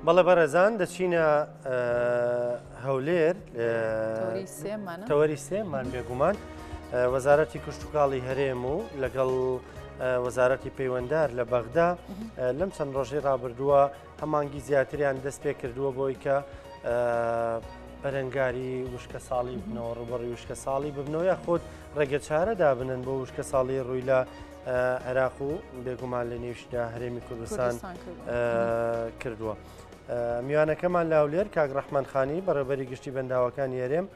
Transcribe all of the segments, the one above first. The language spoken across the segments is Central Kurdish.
بەڵێ بەڕێزان دەچینە هەولێر تەوەری سێمان بێگومان وەزارەتی کشتتوکاڵی هەرێم و لەگەڵ وەزارەتی پەیوەنددار لە بەغدا لەم چەند ڕۆژەی ڕابردووە هەمانگی زیاتریان دەست پێ کردووە بۆی کە بەرەنگاری وشکە ساڵی بنەوە ڕوبەڕی وشکە ساڵی ببنەوە یا خۆت ڕێگە چارە دابنن بۆ وشکە ساڵی ڕووی لە عێراق و بێگومان لە نێوشدا هەرێمی کوردستان کردووە. میوانەکەمان لە هەولێر کاک ڕەحمان خانی بەڕێوەبەری گشتی بەنداوەکانی هەرێم.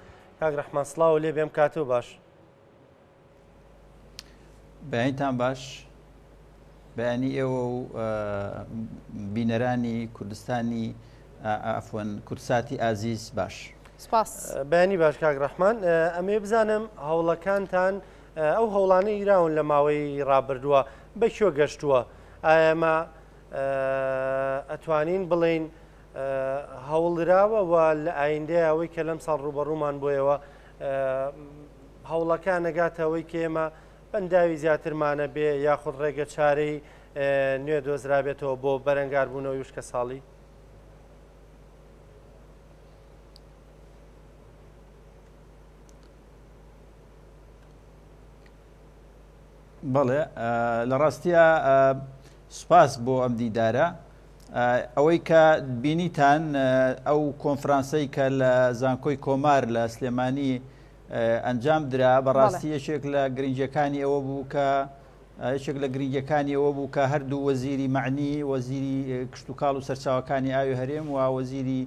کاک ڕەحمان سڵاو لێ بێم کاتۆ باش. بەیانتان باش بەیانی ئێوە و بینەرانی کوردستانی ئەفۆن کورساتی ئازیز باش. سپاس. بەیانی باش کاک ڕەحمان، ئەمێ بزانم هەوڵەکانتان ئەو هەوڵانەی ئیراون لە ماوەی ڕابردووە بەکوێ گەشتووە؟ ئەمە ئەتوانین بڵین هەوڵراوە و لە ئایندەیە ئەوەی کە لەم ساڵ ڕوبەڕوومان بۆیەوە هەوڵەکان نەگاتەوەی کە ئێمە بەنداوی زیاترمانە بێ یاخود ڕێگە چارەی نوێ دۆزرابێتەوە بۆ بەرەنگار بوونەوەی وشکە ساڵی؟ بەڵێ لە ڕاستیە سوپاس بۆ ئەم دیدارە. ئەوەی کە بینیتان ئەو کۆنفرانسەی کە لە زانکۆی کۆمار لە سلێمانی ئەنجام درا بەڕاستی یەکێک لە گرنگەکانی ئەوە بوو کە یەکێک لە گرنگەکانی ئەوە بوو کە هەردوو وەزیری معنی وەزیری کشتتوکاڵ و سەرچاوەکانی ئاوی هەرێم و وەزیری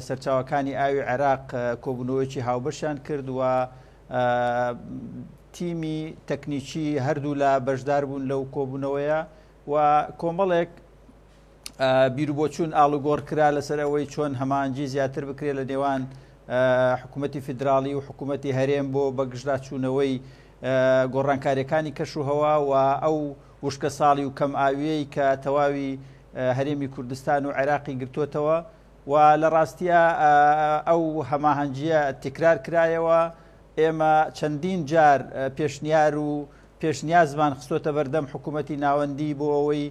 سەرچاوەکانی ئاوی عێراق کۆبوونەوەیکی هاوبەشیان کرد و تیمی تەکنیکی هەردوو لە بەشدار بوون لەو کۆبوونەوەیە و کۆمەڵێک بیرروبۆچوون ئاڵوگۆڕ کرا لەسەر ئەوەی چۆن هەمانجی زیاتر بکرێت لە نێوان حکوومەتی فیدراڵی و حکوومەتی هەرێم بۆ بەگشتاچوونەوەی گۆڕانکاریەکانی کەش و هەوا و ئەو وشکە ساڵی و کەم ئاویەی کە تەواوی هەرێمی کوردستان و عێراقی گرتووەتەوە و لە ڕاستیە ئەو هەماهەنگیە تکرار کرایەوە. ئێمە چەندین جار پێشنیار و پێشنیازمان خستۆتە بەردەم حکوومەتی ناوەندی بۆ ئەوەی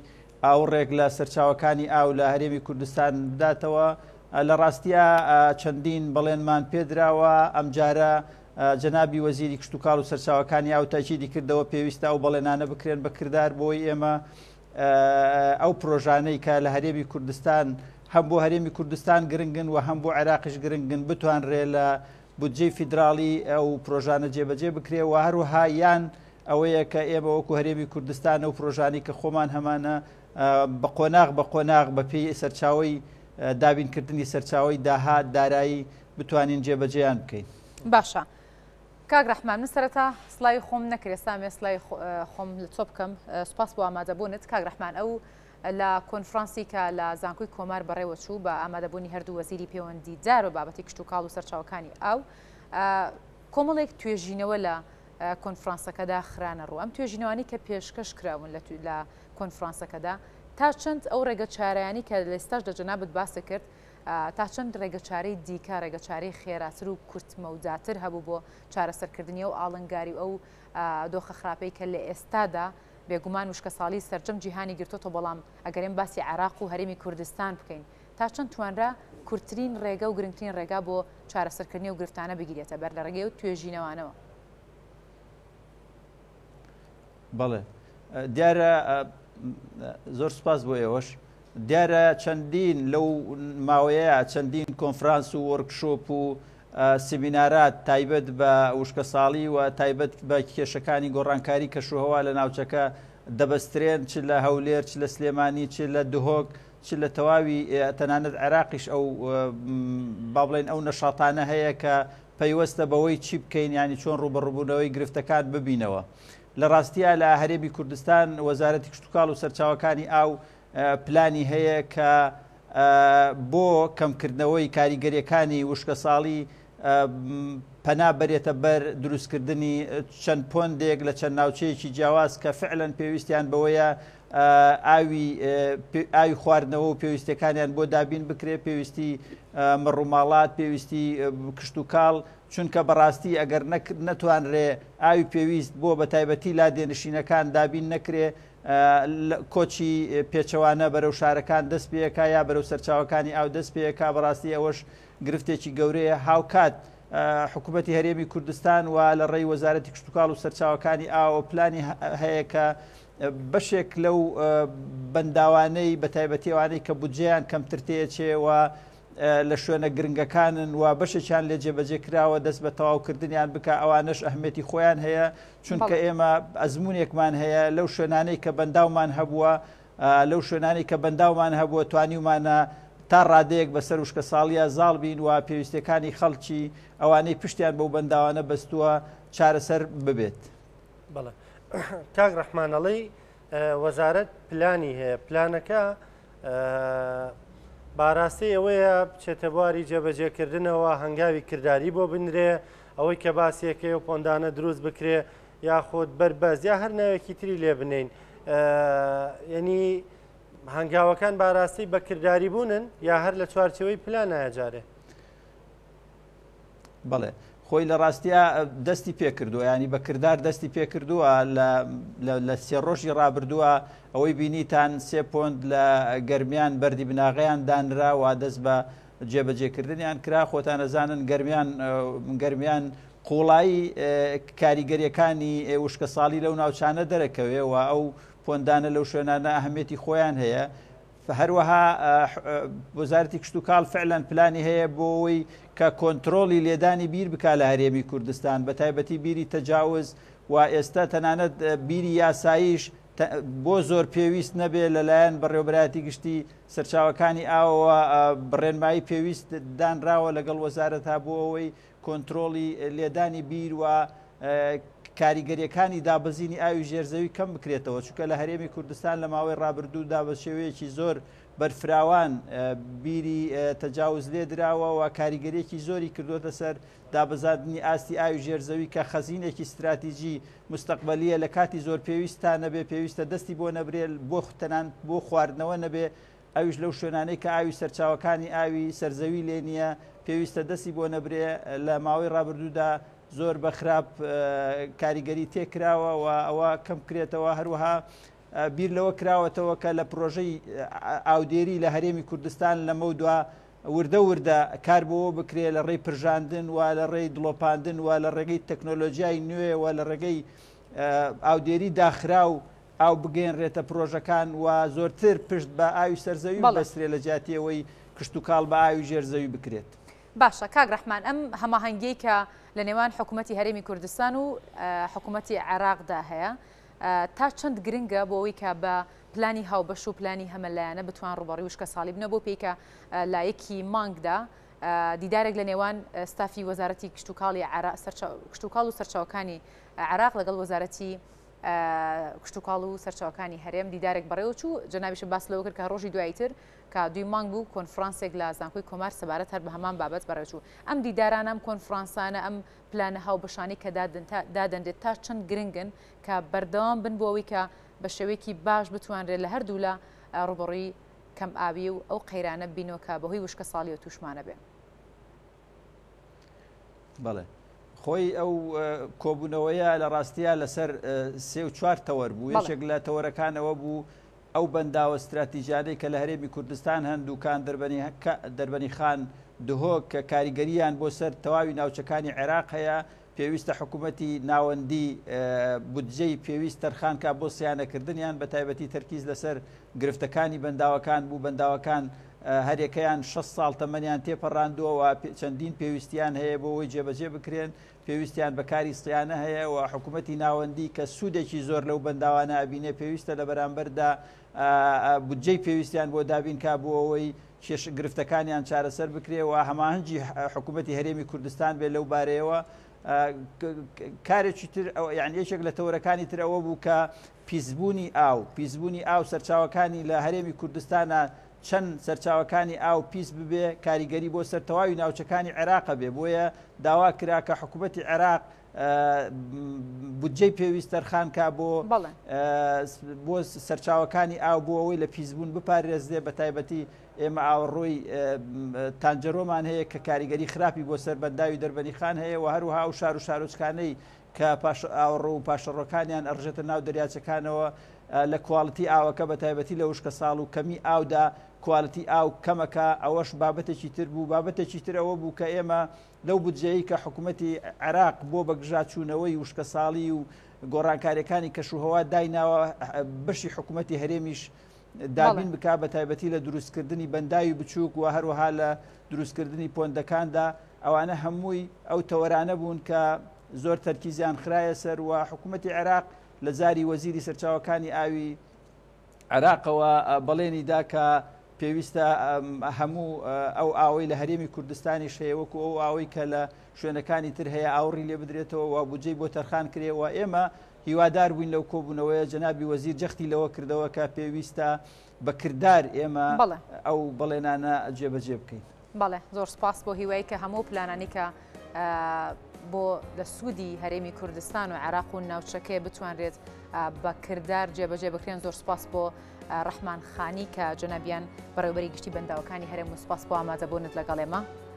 ئاوڕێک لە سەرچاوەکانی ئاو لە هەرێمی کوردستان بداتەوە. لە ڕاستیە چەندین بەڵێنمان پێدراوە. ئەم جارە جەنابی وەزیری کشتتوکاڵ و سەرچاوەکانی ئاو تاکیدی کردەوە پێویستە ئەو بەڵێنانە بکرێن بەکردار بۆی ئێمە ئەو پرۆژانەی کە لە هەرێمی کوردستان هەم بۆ هەرێمی کوردستان گرنگن و هەم بۆ عێراقیش گرنگن بتوانرێ لە بودجەی فیدراڵی ئەو پرۆژانە جێبەجێ بکرێ و هەروەها یان ئەوەیە کە ئێمە وەکو هەرێمی کوردستان و پرۆژانی کە خۆمان هەمانە بە قۆناغ بە پێی سەرچاوی دابینکردنی سەرچاوی داهات دارایی بتوانین جێبەجێیان بکەین. باشە کاک ڕەحمان، من سەرەتا سڵاوی خۆم نەکرێت سامێ سڵاوی خۆم لە تۆ بکەم. سوپاس بۆ ئامادەبوونت کاک ڕەحمان. ئەو لە کۆنفرانسی کە لە زانکۆی کۆمار بەڕێوە چوو بە ئامادەبوونی هەردوو وەزیری پەیوەندیدار و بابەتی کشتتوکاڵ و سەرچاوەکانی ئاو کۆمەڵێک توێژینەوە لە کۆنفرانسەکەدا خرانە ڕوو. ئەم توێژینەوانی کە پێشکەش کراون لە کۆنفرانسەکەدا تا چەند ئەو ڕێگە چارەیانی کە لە ئێستاش لە جەنابەت باسە کرد تا چەند ڕێگەچارەی دیکە ڕێگەچارەی خێراتر و کورتمەوداتر هەبوو بۆ چارەسەرکردنی و ئاڵنگاری ئەو دۆخە خراپەی کە لە ئێستادا بێگومان وشکە ساڵی سەرجەم جیهانی گرتوۆتە بەڵام ئەگەرێن باسی عێراق و هەرێمی کوردستان بکەین تا چەند توانرا کورتترین ڕێگە و گرنگترین ڕێگا بۆ چارەسەرکردنی و گرفتانە بگیرێتە بەر لە ڕێگەی و توێژینەوانەوە؟ بەڵێ دیارە زۆر سپاس بۆ ئێوەش. دیارە چەندین لەو ماوەیە چەندین کۆنفرانس و وەرکشۆپ و سمینارات تایبەت بە وشکە ساڵی و تایبەت بە کێشەکانی گۆڕانکاری کەشوهەوا لە ناوچەکە دەبەسترێن چ لە هەولێر چ لە سلێمانی چ لە دهۆک چ لە تەواوی تەنانەت عێراقیش ئەو با بڵێن ئەو نەشاتانە هەیە کە پەیوەستە بەوەی چی بکەین ینی چۆن ڕوبەڕووبوونەوەی گرفتەکان ببینەوە. لە ڕاستیە لە هەرێمی کوردستان وەزارەتی کشتتوکاڵ و سەرچاوەکانی ئاو پلانی هەیە کە بۆ کەمکردنەوەی کاریگەریەکانی وشکە ساڵی پەنا بەرێتە بەر دروستکردنی چەند پۆندێک لە چەند ناوچەیەکی جیاواز کە فعلەن پێویستیان بەوەیە ئاوی خواردنەوە و پێویستەکانیان بۆ دابین بکرێ، پێویستی مەڕووماڵات، پێویستی کشتتوکاڵ، چونکە بەڕاستی ئەگەر نەتوانرێ ئاوی پێویست بۆ بە تایبەتی لا دێنشینەکان دابین نەکرێ کۆچی پێچەوانە بەرەو شارەکان دەست پێەکە یا بەرەو سەرچاوەکانی ئاو دەست پێەکە بەڕاستی ئەوەش گرفتێکی گەورەیە هاوکات حکوومەتی هەرێمی کوردستان و لە ڕێی وەزارەتی کشتتوکاڵ و سەرچاوەکانی ئاوە پلانی هەیە کە بەشێک لەو بەنداوانەی بە تایبەتیوانەی کە بودجیان کەمترتەیەچێەوە لە شوێنە گرنگەکانن و بەشێکیان لێ جێبەجێ کراوە دەست بە تەواوکردنیان بکە ئەوانش ئەهمێتی خۆیان هەیە چونکە ئێمە ئەزمونێکمان هەیە لەو شوێنانەی کە بەنداومان هەبووە لەو شوێنانی کە بەنداومان هەبووە توانیمانە تا ڕادەیەک بەسەر وشکە ساڵیە زاڵ بین و پێویستەکانی خەڵکی ئەوانەی پشتیان بەو بەنداوانە بەستووە چارەسەر ببێت. بەڵێ کاک ڕەحمانەڵی وەزارەت پلانی هەیە پلانەکە باڕاستی ئەوەیە بچێتە بواری جێبەجێکردنەوە هەنگاوی کردداری بۆ بنرێ ئەوەی کە باسیەکەی و پۆندانە دروست بکرێ یاخۆت بەربەز یا هەر ناوێکی تری لێ بنین یعنی هەنگاوەکان باڕاستی بە کردداری بوونن یا هەر لە چوارچەوەی پلان ناجارێ. بەڵێ خۆی لە ڕاستیە دەستی پێکردووە ینی بە کردار دەستی پێکردووە لە سێ ڕۆژی ڕابردووە ئەوەی بینیتان 3 پۆند لە گەرمیان بەردی بناغیان دانرا و دەست بە جێبەجێکردنیان کرا خۆتان ئەزانن گەرمیان قوڵایی کاریگەریەکانی وشکە ساڵی لەو ناوچانە دەرەکەوێ و ئەو پۆندانە لەو شوێنانە ئەهمێتی خۆیان هەیە هەروەها وەزارەتی کشتتوکاڵ فعلەن پلانی هەیە بۆ ئەوەی کە کۆنتترۆلی لێدانی بیر بکە لە هەرێمی کوردستان بە تایبەتی بیری تەجاوز و ئێستا تەنانەت بیری یاساییش بۆ زۆر پێویست نەبێت لەلایەن بەڕێوەبەرایەتی گشتی سەرچاوەکانی ئاوە بڕێنمایی پێویست دانراوە لەگەڵ وەزارەتە بۆ ئەوەی کۆنتترۆلی لێدانی بیر و کاریگەریەکانی دابەزینی ئاوی ژێرزەوی کەم بکرێتەوە چونکە لە هەرێمی کوردستان لە ماوەی ڕابردوو دابەشێوەیەکی زۆر بەرفراوان بیری تەجاوز لێ دراوە و کاریگەریەکی زۆری کردوتە سەر دابەزاندنی ئاستی ئاوی ژێرزەوی کە خەزینێکی استراتیژی مستەقبەلیە لە کاتی زۆر پێویستە نەبێ پێویستە دەستی بۆ نەبرێت بۆ تەنان بۆ خواردنەوە نەبێ ئەویش لەو شوێنانەی کە ئاوی سەرچاوەکانی ئاوی سەرزەوی لێ نییە پێویستە دەستی بۆ نەبرێ لە ماوەی ڕابردوودا زۆر بە خراپ کاریگەری تێکراوە و ئەوە کەم کرێتەوە هەروەها بیر لەوە کراوەتەوە کە لە پرۆژەی ئاودێری لە هەرێمی کوردستان لەمە دووە وردە وردە کار بۆەوە بکرێ لە ڕێی پرژاندن و لە ڕێی دڵۆپاندن و لە ڕێگەی تەکنۆلۆژیای نوێ و لە ڕێگەی ئاودێری داخرا و ئاو بگەێنرێتە پرۆژەکان و زۆرتر پشت بە ئاوی سەرزەوی بەسرێ لە جاتیەوەی کشتتوکاڵ بە ئاوی ژێرزەوی بکرێت. باشە کاک ڕەحمان ئەم هەماهەنگی کە لە نێوان حکوومەتی هەرێمی کوردستان و حکوومەتی عێراقدا هەیە تا چەند گرنگە بۆ ئەوەی کە بە پلانی هاوبەش و پلانی هەمەلایەنە بتوان ڕوبەڕی وشکە ساڵی بنە بۆ پێیکە لایەکی مانگدا دیدارێک لە نێوان ستافی وەزارەتی کشتتوکاڵ و سەرچاوەکانی عێراق لەگەڵ وەزارەتی کشتتوکاڵ و سەرچاوەکانی هەرێم دیدارێک بەڕێوە چوو جەنابیش باس لەوە کرد کە ڕۆژی دواییتر کە 2 مانگ بوو کۆنفرانسێک لە زانکۆی کۆمار سەبارەت هەر بە هەمان بابەت بەڕێوچوو ئەم دیدارانە ئەم کۆنفرانسانە ئەم پلانە هاوبەشانی کە دادەندێت تا چەند گرنگن کە بەردەوام بن بۆ ئەوەی کە بە شێوەیەکی باش بتوانرێت لە هەردوو لە ڕوبەڕووی کەم ئاوی و ئەو قەیرانە بینەوە کە بەهۆی وشکە ساڵی و تووشمانە بێ. بەڵێ خۆی ئەو کۆبوونەوەیە لە ڕاستیە لەسەر 3 و 4 تەوەر بوو یەکێک لە تەوەرەکانەوە بوو ئەو بەنداوە استراتیژیانەی کە لە هەرێمی کوردستان هەندووکان دەربەنی خان دهۆک کە کاریگەریان بۆ سەر تەواوی ناوچەکانی عێراق هەیە پێویستە حکوومەتی ناوەندی بودجەی پێویست تەرخانکە بۆ سیانەکردنیان بە تایبەتی تەرکیز لەسەر گرفتەکانی بەنداوەکان بوو بەنداوەکان هەرێکەیان 6 ساڵ تەمەنیان تێپەڕاندووە و چەندین پێویستیان هەیە بۆ ئەوەی جێبەجێ بکرێن پێویستیان بەکاری سیانە هەیە و حکوومەتی ناوەندی کە سوودێکی زۆر لەو بەنداوانە ئەبینێ پێویستە لە بەرامبەردا بودجەی پێویستیان بۆ دابینکا بۆ ئەوەی گرفتەکانیان چارەسەر بکرێ و هەماهەنگی حکوومەتی هەرێمی کوردستان بێ لەو بارەیەوە کارێکی تر یعنی یەکێک لە تەوەرەکانی تر ئەوە بوو کە پیسبوونی ئاو سەرچاوەکانی لە هەرێمی کوردستانە چەند سەرچاوەکانی ئاو پیس ببێ کاریگەری بۆ سەرتەواوی ناوچەکانی عێراق بێ بۆیە داوا کرا کە حکوومەتی عێراق بودجەی پێویست تەرخانکە بۆ سەرچاوەکانی ئاو بۆ ئەوەی لە پیسبوون بپارێزدێ بە تایبەتی ئێمە ئاوەڕۆی تانجەرۆمان هەیە کە کاریگەری خراپی بۆ سەربەنداوی دەربەنی خان هەیە و هەروها و شار و شارۆچکانەی کە ئاوەڕۆ و پاشەڕۆکانیان ئەڕژێتە ناو دەریاچەکانەوە لە کواڵتی ئاوەکە بە تایبەتی لە وشکە ساڵ و کەمی ئاودا کواڵتی ئاو کەمەکە ئەوەش بابەتێکی تر بوو بابەتێکی تر ئەوە بوو کە ئێمە لەو بودجەیە کە حکوومەتی عێراق بۆ بەگژاچوونەوەی وشکە ساڵی و گۆڕانکاریەکانی کەشوهەوا دایناوە بەشی حکوومەتی هەرێمیش دابین بک بە تایبەتی لە دروستکردنی بەنداوی بچووک و هەروەها لە دروستکردنی پۆندەکاندا ئەوانە هەمووی ئەو تەوەرانە بوون کە زۆر تەرکیزیان خرایە سەر و حکوومەتی عێراق لە زاری وەزیری سەرچاوەکانی ئاوی عێراقەوە بەڵێنیدا کە پێویستە هەموو ئەو ئاوەی لە هەرێمی کوردستانی شەیەوەکو ئەو ئاوەی کە لە شوێنەکانی تر هەیە ئاوڕی لێ بدرێتەوە و بودجەی بۆ تەرخان کرێەوە ئێمە هیوادار بووین لەو کۆبوونەوەیە جەنابی وەزیر جەختی لەوە کردەوە کە پێویستە بە کردار ئێمە ئەو بەڵێنانە جێبەجێ بکەین. بەڵێ زۆر سپاس بۆ هیوایی کە هەموو پلانانی کە بۆ لە سوودی هەرێمی کوردستان و عێراق و ناوچەکەی بتوانرێت بە کردار جێبەجێ بکرێن. زۆر سپاس بۆ ڕەحمان خانی کە جەنابیان بەڕێوەبەری گشتی بەنداوەکانی هەرێم و سپاس بۆ ئامادەبوونت لەگەڵ ئێمە.